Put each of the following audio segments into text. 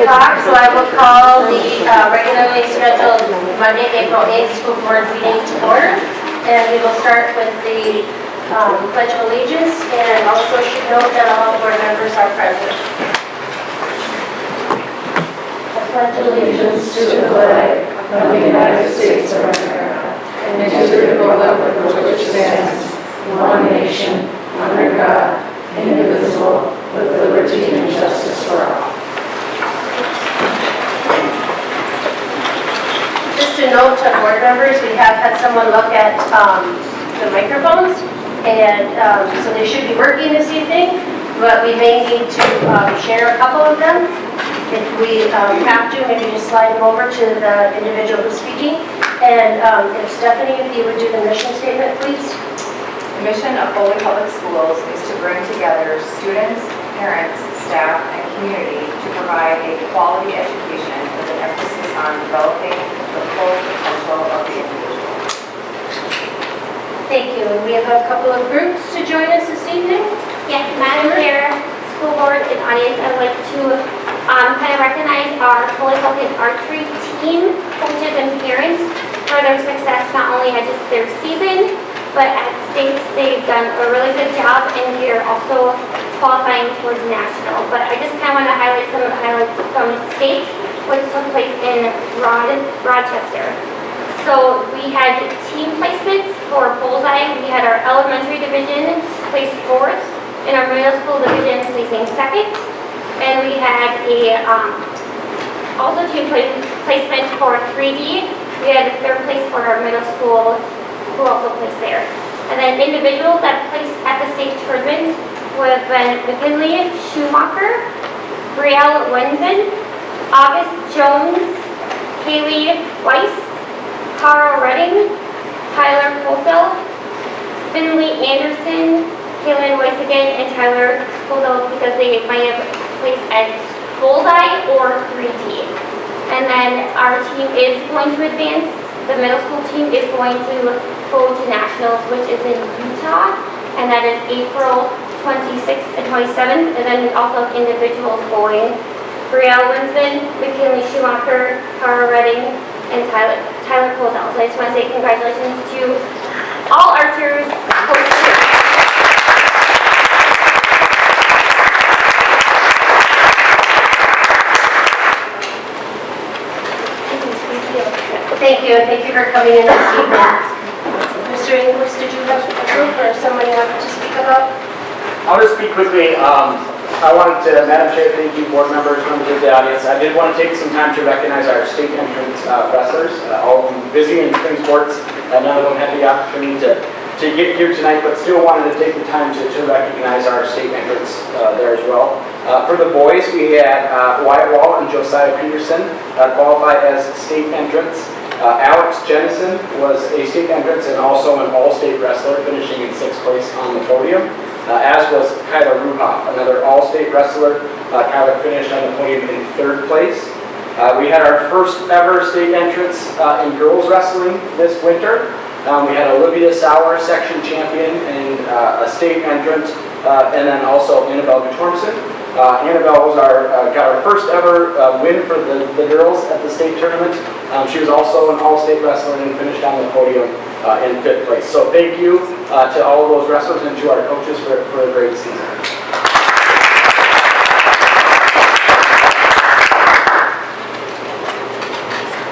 o'clock, so I will call the regularly scheduled Monday, April 8th school board meeting to order. And we will start with the Pledge of Allegiance, and also should note that all board members are present. I pledge allegiance to the flag of the United States of America and to the republic for which it stands, one nation, under God, indivisible, with liberty and justice for all. Just a note to board members, we have had someone look at the microphones, and so they should be working this evening, but we may need to share a couple of them. If we have to, maybe just slide them over to the individual who's speaking. And if Stephanie, if you would do the mission statement, please. The mission of Foley Public Schools is to bring together students, parents, staff, and community to provide a quality education with an emphasis on developing the full potential of the individual. Thank you. And we have a couple of groups to join us this evening. Yes, Madam Chair, school board, and audience, I would like to kind of recognize our Foley Public Archery team, coaches, and parents for their success, not only at just their season, but at states. They've done a really good job, and we are also qualifying towards national. But I just kind of want to highlight some of the highlights from state, which took place in Rochester. So we had team placements for Bullseye. We had our elementary division place 4th, and our middle school division placing 2nd. And we had a also team placement for 3D. We had 3rd place for our middle school, who also placed there. And then individuals that placed at the state tournament would have been McKinley Schumacher, Brielle Wensman, August Jones, Kaylee Weiss, Carl Redding, Tyler Colsell, Finley Anderson, Kaylin Weiss again, and Tyler Colsell, because they might have placed as Bullseye or 3D. And then our team is going to advance. The middle school team is going to go to nationals, which is in Utah, and that is April 26th and 27th. And then we also have individuals going: Brielle Winsman, McKinley Schumacher, Cara Redding, and Tyler Colsell. So I just want to say congratulations to all archers. Thank you, and thank you for coming in this evening. Mr. Inglis, did you have a group or somebody you wanted to speak about? I'll just speak quickly. I wanted to, Madam Chair, thank you, board members, members of the audience. I did want to take some time to recognize our state entrance wrestlers, all of them busy in spring sports. None of them had the opportunity to get here tonight, but still wanted to take the time to recognize our state entrance there as well. For the boys, we had Wyatt Wall and Josiah Peterson qualify as state entrants. Alex Jennison was a state entrance and also an all-state wrestler, finishing in 6th place on the podium, as was Kyler Ruhoff, another all-state wrestler. Kyler finished on the podium in 3rd place. We had our first ever state entrance in girls wrestling this winter. We had Olivia Sauer, section champion, and a state entrant, and then also Annabelle Gutormson. Annabelle was got our first ever win for the girls at the state tournament. She was also an all-state wrestler and finished on the podium in 5th place. So thank you to all of those wrestlers and to our coaches for a great season.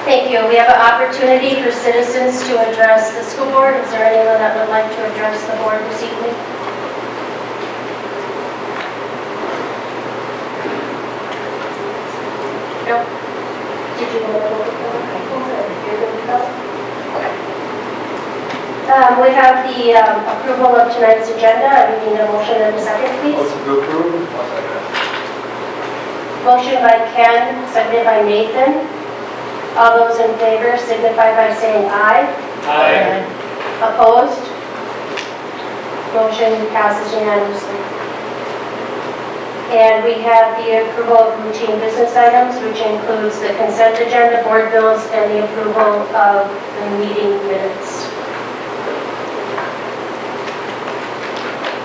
Thank you. We have an opportunity for citizens to address the school board. Is there anyone that would like to address the board this evening? No? Did you want to go before? We have the approval of tonight's agenda. We need a motion and a second, please. Motion to approve. Motion by Ken, seconded by Nathan. All those in favor signify by saying aye. Aye. Opposed? Motion passes unanimously. And we have the approval of routine business items, which includes the consent agenda, board bills, and the approval of the meeting minutes.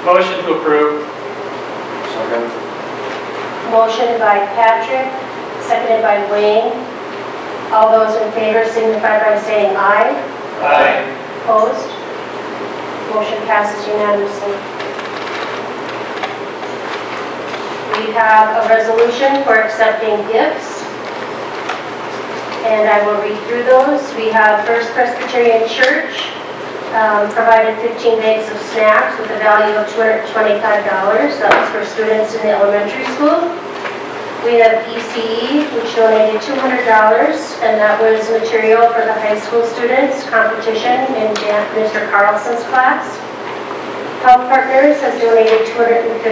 Motion to approve. Second. Motion by Patrick, seconded by Wayne. All those in favor signify by saying aye. Aye. Opposed? Motion passes unanimously. We have a resolution for accepting gifts, and I will read through those. We have First Presbyterian Church provided 15 bags of snacks with a value of $225. That was for students in the elementary school. We have ECE, which donated $200, and that was material for the high school students competition in Mr. Carlson's class. Health Partners has donated $250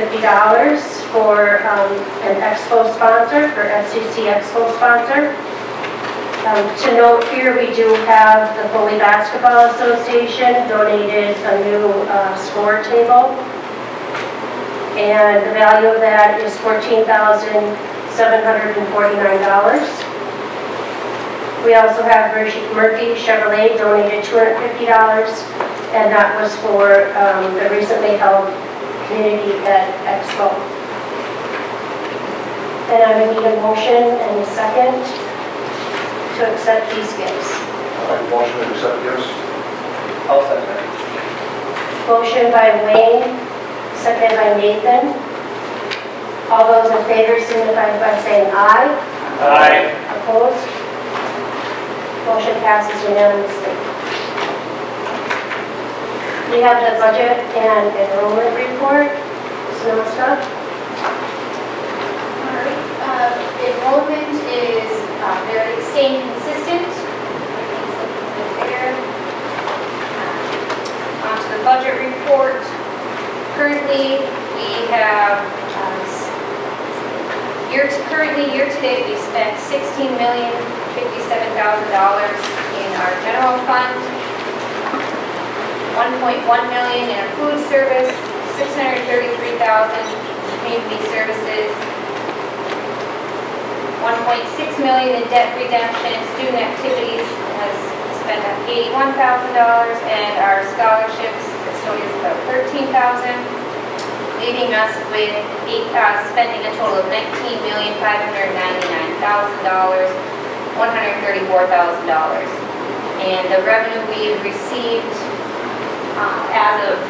for an expo sponsor, for FCC expo sponsor. To note here, we do have the Foley Basketball Association donated a new score table. And the value of that is $14,749. We also have Murphy Chevrolet donated $250, and that was for the recently held Community Ed Expo. And I would need a motion and a second to accept these gifts. I'll make a motion to accept gifts. I'll second it. Motion by Wayne, seconded by Nathan. All those in favor signify by saying aye. Aye. Opposed? Motion passes unanimously. We have the budget and enrollment report. Snow. Enrollment is very staying consistent. Everything's looking good there. Onto the budget report. Currently, we have year-to-date, we spent $16,057,000 in our general fund, $1.1 million in our food service, $633,000 in community services, $1.6 million in debt redemption and student activities has spent $81,000, and our scholarships custodians about $13,000, leaving us with spending a total of $19,599,000, $134,000. And the revenue we received as of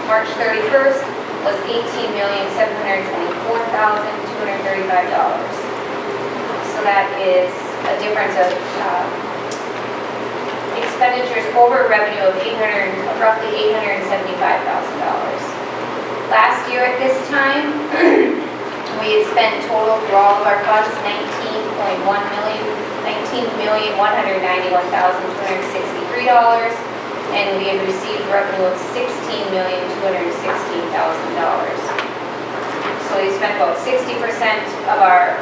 March 31st was $18,724,235. So that is a difference of expenditures over revenue of roughly $875,000. Last year at this time, we had spent total through all of our funds $19,191,263, and we had received revenue of $16,216,000. So we spent about 60% of our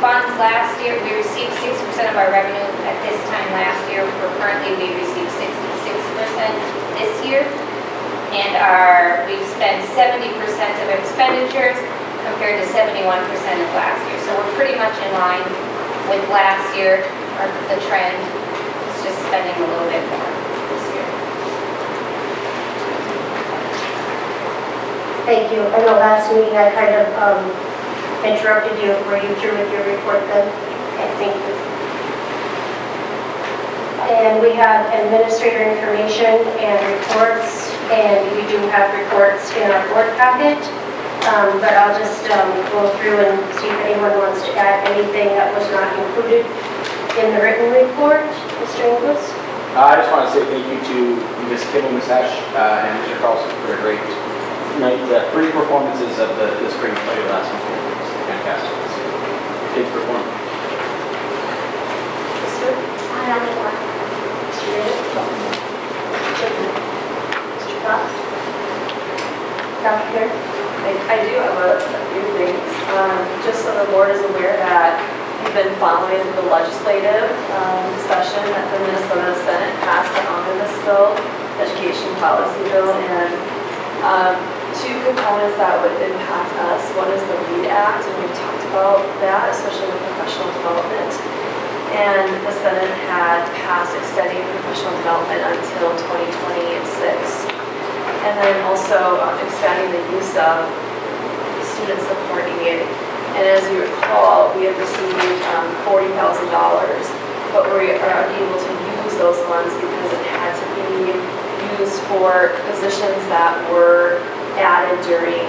funds last year. We received 60% of our revenue at this time last year. Currently, we received 66% this year. And we've spent 70% of expenditures compared to 71% of last year. So we're pretty much in line with last year, or the trend. It's just spending a little bit more this year. Thank you. I know last meeting I kind of interrupted you. Were you through with your report then? Okay, thank you. And we have administrator information and reports. And we do have reports in our board packet, but I'll just go through and see if anyone wants to add anything that was not included in the written report. Mr. Inglis? I just want to say thank you to Ms. Kibble, Ms. Hesh, and Mr. Carlson for a great night. Three performances of the spring play last week. It was fantastic. Kids performed. Mr. Nothing more. Mr. David? Dr. I do have a few things. Just so the board is aware that we've been following the legislative session that the Minnesota Senate passed the omnibus bill, education policy bill, and two components that would impact us. One is the READ Act, and we've talked about that, especially with professional development. And the Senate had passed extending professional development until 2026. And then also expanding the use of student support aid And as you recall, we had received $40,000, but we are unable to use those funds because it had to be used for positions that were added during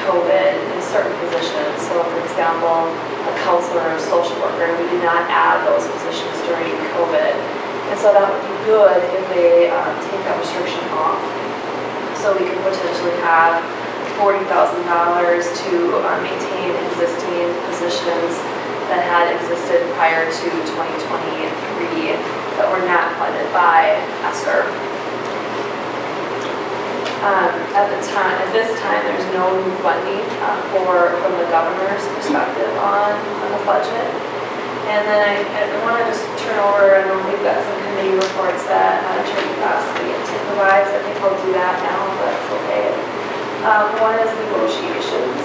COVID in certain positions. So for example, a counselor or a social worker, we did not add those positions during COVID. And so that would be good if they take that restriction off. So we could potentially have $40,000 to maintain existing positions that had existed prior to 2023 that were not funded by ESSER. At this time, there's no new funding from the governor's perspective on the budget. And then I want to just turn over, I know we've got some committee reports that Attorney Bassley provides. I think I'll do that now, if that's okay. One is negotiations.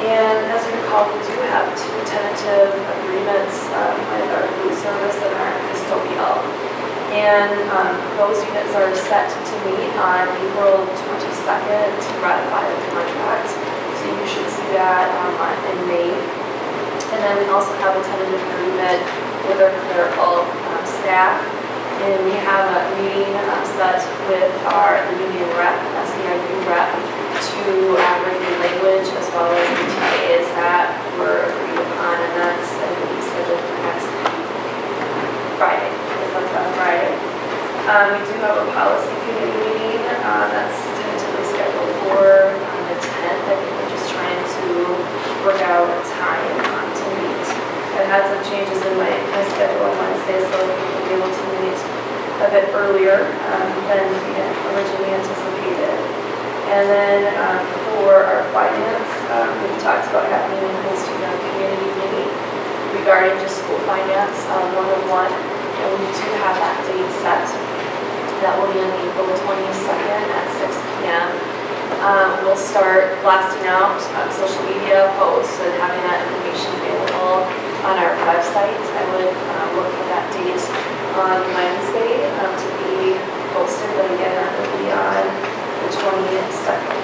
And as you recall, we do have two tentative agreements with our food service and our custodial. And those units are set to meet on April 22nd to ratify the contract. So you should see that in May. And then we also have a tentative agreement with our clerical staff. And we have a meeting set with the union rep, SEIU rep, to review language as well as the TAs that were agreed upon. And that's, I believe, scheduled for next Friday. That's on Friday. We do have a policy committee meeting that's tentatively scheduled for the 10th. I think we're just trying to work out a time to meet. I had some changes in my schedule on Wednesday, so we'll be able to meet a bit earlier than we had originally anticipated. And then for our finance, we talked about having a hosting a community meeting regarding just school finance one-on-one. And we do have that date set. That will be on April 22nd at 6 p.m. We'll start blasting out social media posts and having that information available on our website. I would look for that date on Wednesday to be posted, but again, that will be on the 22nd.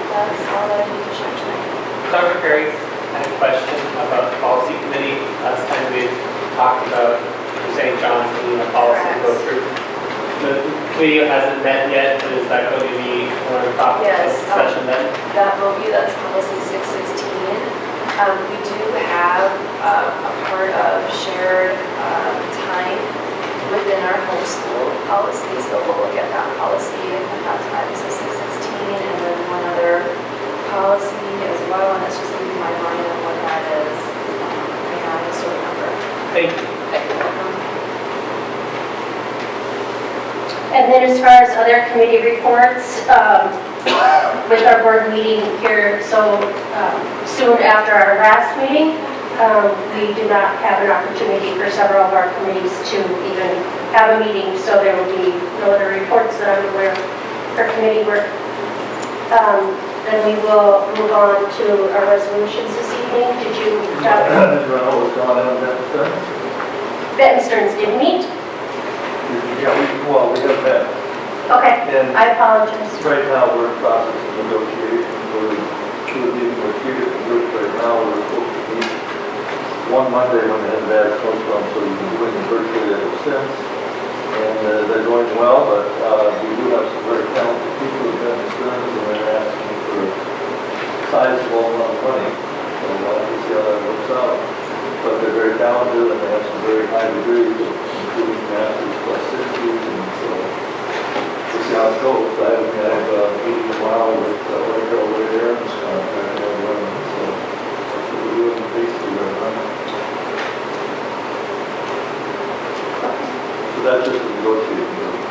That's all that I need to share tonight. Dr. Perry, I have a question about the policy committee. Last time we talked about St. John's needing a policy to go through. The committee hasn't met yet, but is that going to be one of the topics of discussion then? That will be, that's policy 616. We do have a part of shared time within our homeschool policy, so we'll look at that policy at that time, so 616, and then one other policy as well, and it's just leaving my mind on what that is. I just don't remember. Thank you. And then as far as other committee reports, with our board meeting here so soon after our last meeting, we do not have an opportunity for several of our committees to even have a meeting, so there will be no other reports that I'm aware of for committee work. Then we will move on to our resolutions this evening. Did you have? Ben Stearns did meet? Yeah, we have met. Okay, And I apologize. right now, we're in process of negotiating. We're meeting with 3 different groups right now. We're supposed to meet one Monday when they have that snowstorm, so we've been doing it virtually ever since. And they're going well, but we do have some very talented people who've been experienced, and they're asking for a sizable amount of money. So we'll have to see how that works out. But they're very talented, and they have some very high degrees, including masters plus 60s, and so we'll see how it goes. I have a meeting tomorrow with over there, and it's going to be so we're doing basically right now. So that's just a negotiating group.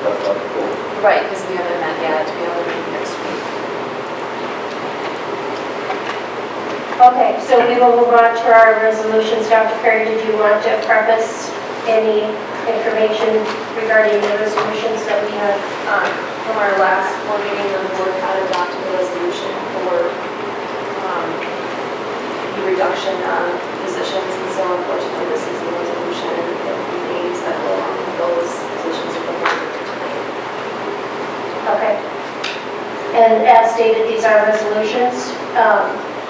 That's not the goal. Right, because we haven't met yet. We have a meeting next week. Okay, so we will move on to our resolutions. Dr. Perry, did you want to preface any information regarding the resolutions that we have? From our last board meeting, the board had adopted a resolution for the reduction of positions, and so unfortunately this is the resolution of the names that go along with those positions for the board tonight. Okay. And as stated, these are resolutions.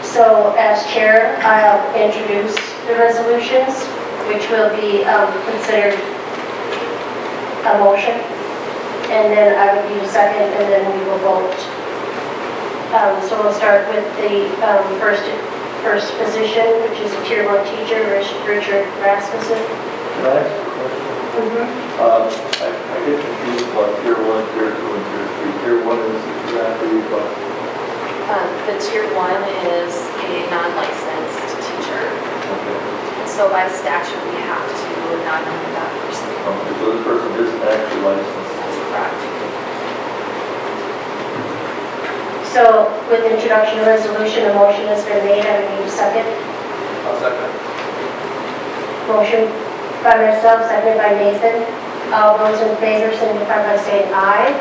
So as chair, I'll introduce the resolutions, which will be considered a motion. And then I would need a second, and then we will vote. So we'll start with the first position, which is a tier 1 teacher, Richard Rasmussen. Can I ask a question? I get confused about tier 1, tier 2, and tier 3. Tier 1 is exactly what? The tier 1 is a non-licensed teacher. Okay. And so by statute, we have to not honor that person. Okay, so this person isn't actually licensed. That's correct. So with the introduction of the resolution, a motion has been made. I would need a second. I'll second. Motion by myself, seconded by Nathan. All those in favor signify by saying aye.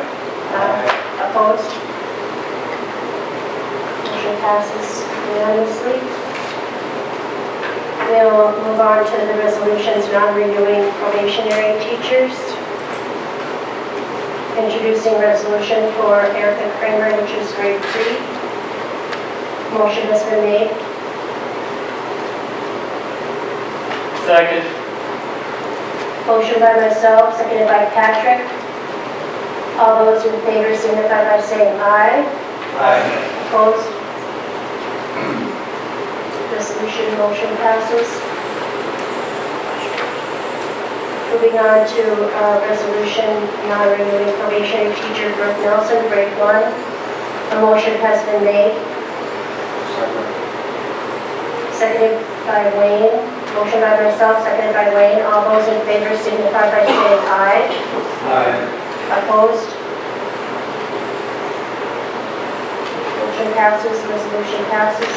Opposed? Motion passes unanimously. We'll move on to the resolutions non-renewing probationary teachers. Introducing resolution for Erica Kramer, which is grade 3. Motion has been made. Second. Motion by myself, seconded by Patrick. All those in favor signify by saying aye. Opposed? Resolution motion passes. Moving on to resolution non-renewing probationary teacher Brooke Nelson, grade 1. A motion has been made. Seconded by Wayne. Motion by myself, seconded by Wayne. All those in favor signify by saying aye. Opposed? Motion passes, resolution passes.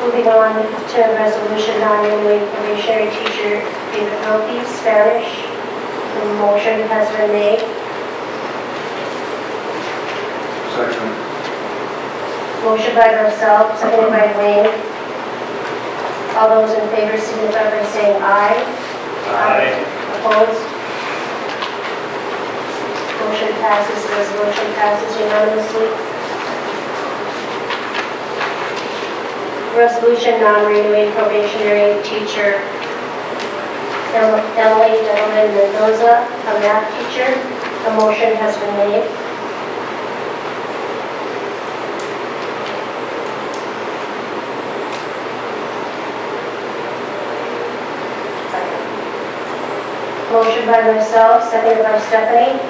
Moving on to resolution non-renewing probationary teacher David Wilkie, Spanish. The motion has been made. Second. Motion by myself, seconded by Wayne. All those in favor signify by saying aye. Opposed? Motion passes, resolution passes unanimously. Resolution non-renewing probationary teacher Emily Gentleman Mendoza, a math teacher. A motion has been made. Motion by myself, seconded by Stephanie.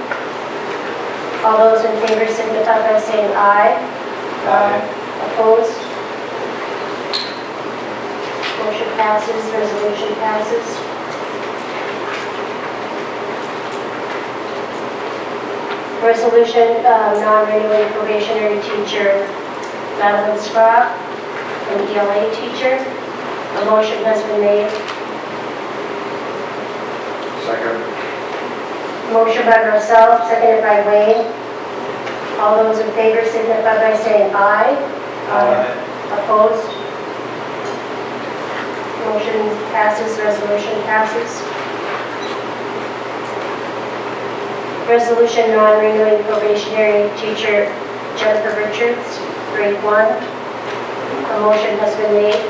All those in favor signify by saying aye. Opposed? Motion passes, resolution passes. Resolution non-renewing probationary teacher Madeline Scrap, an ELA teacher. A motion has been made. Second. Motion by myself, seconded by Wayne. All those in favor signify by saying aye. Opposed? Motion passes, resolution passes. Resolution non-renewing probationary teacher Jennifer Richards, grade 1. A motion has been made.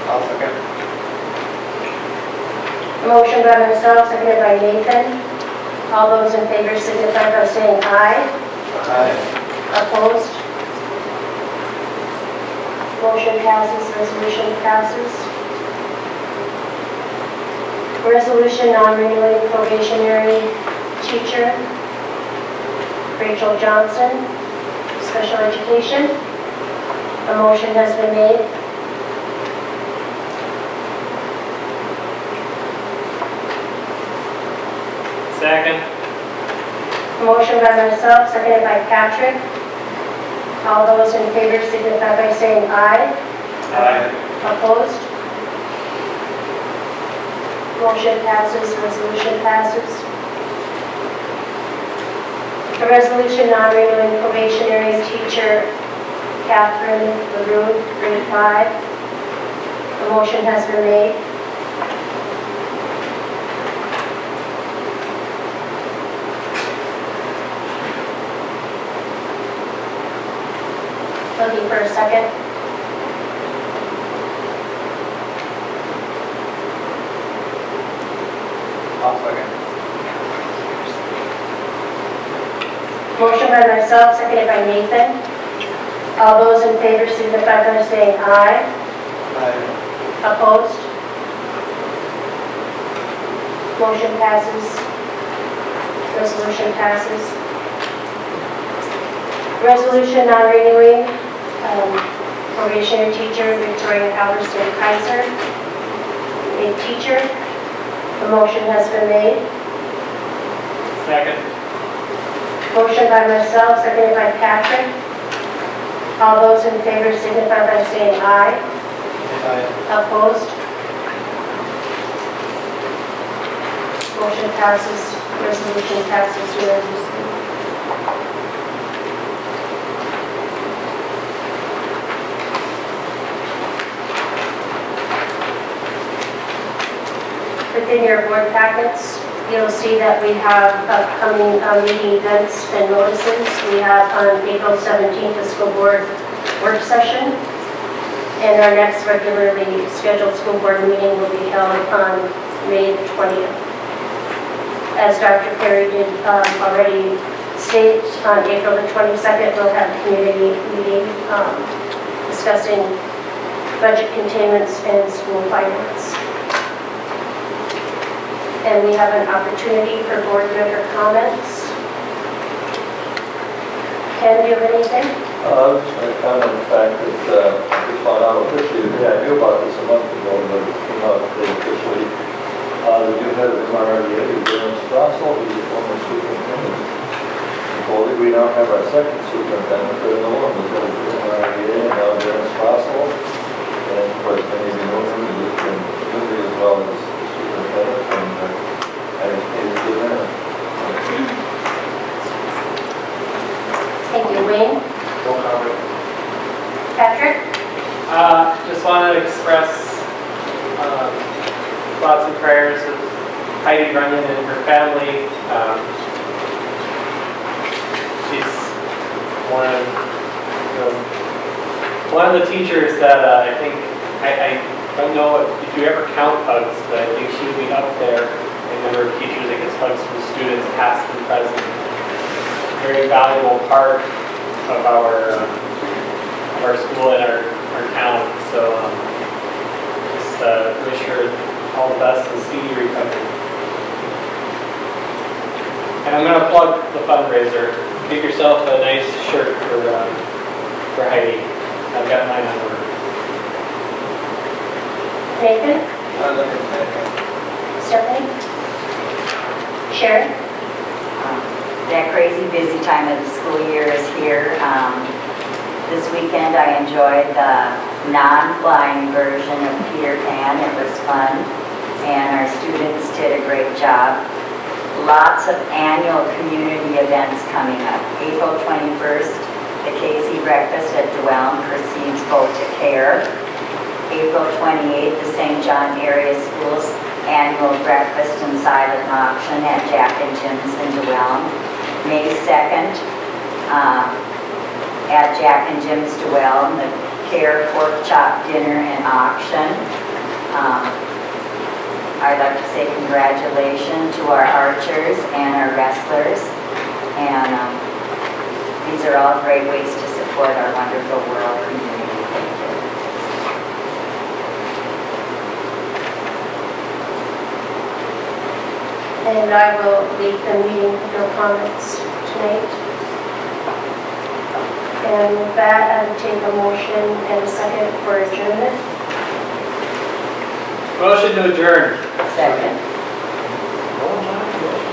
I'll second. A motion by myself, seconded by Nathan. All those in favor signify by saying aye. Opposed? Motion passes, resolution passes. Resolution non-renewing probationary teacher Rachel Johnson, special education. A motion has been made. Second. Motion by myself, seconded by Patrick. All those in favor signify by saying aye. Opposed? Motion passes, resolution passes. A resolution non-renewing probationary teacher Catherine LaRue, grade 5. A motion has been made. Looking for a second. I'll second. Motion by myself, seconded by Nathan. All those in favor signify by saying aye. Opposed? Motion passes. Resolution passes. Resolution non-renewing probationary teacher Victoria Halverson Kaiser, a teacher. The motion has been made. Second. Motion by myself, seconded by Patrick. All those in favor signify by saying aye. Opposed? Motion passes, resolution passes unanimously. Within your board packets, you'll see that we have upcoming meeting events and notices. We have on April 17th, the school board work session. And our next regularly scheduled school board meeting will be held on May the 20th. As Dr. Perry did already state, on April the 22nd, we'll have a community meeting discussing budget containments and school finance. And we have an opportunity for board member comments. Ken, do you have anything? I was just going to comment on the fact that I just found out officially today, I knew about this a month ago, but it came out today officially. The new head of MRDA is Dennis Russell, he's a former superintendent. In Foley, we now have our second superintendent, Fred Nolan, who's head of MRDA, and now Dennis Russell. And of course, many of you know him, he's been community as well as superintendent, and I just need to give him. Thank you, Wayne. No comment. Patrick? Just want to express thoughts and prayers of Heidi Runyon and her family. She's one of the teachers that I think, I don't know if you ever count hugs, but I think she would be up there in the number of teachers that gets hugs from students, past and present. Very valuable part of our school and our town. So just wish her all the best and speedy recovery. And I'm going to plug the fundraiser. Get yourself a nice shirt for Heidi. I've got mine on order. Nathan? Stephanie? Sharon? That crazy busy time of the school year is here. This weekend I enjoyed the non-flying version of Peter Pan. It was fun, and our students did a great job. Lots of annual community events coming up. April 21st, the Casey Breakfast at Dwellin proceeds Vote to Care. April 28th, the St. John Area Schools annual breakfast and silent auction at Jack and Jim's in Dwellin. May 2nd, at Jack and Jim's Dwellin, the Care Pork Chop Dinner and Auction. I'd like to say congratulations to our archers and our wrestlers. And these are all great ways to support our wonderful rural community. Thank you. And I will leave the meeting with no comments tonight. And with that, I will take a motion and a second for adjournment. Motion to adjourn. Second.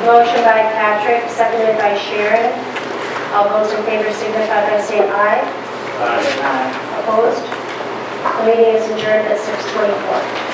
Motion by Patrick, seconded by Sharon. All those in favor signify by saying aye. Aye. Opposed? The meeting is adjourned at 6:24.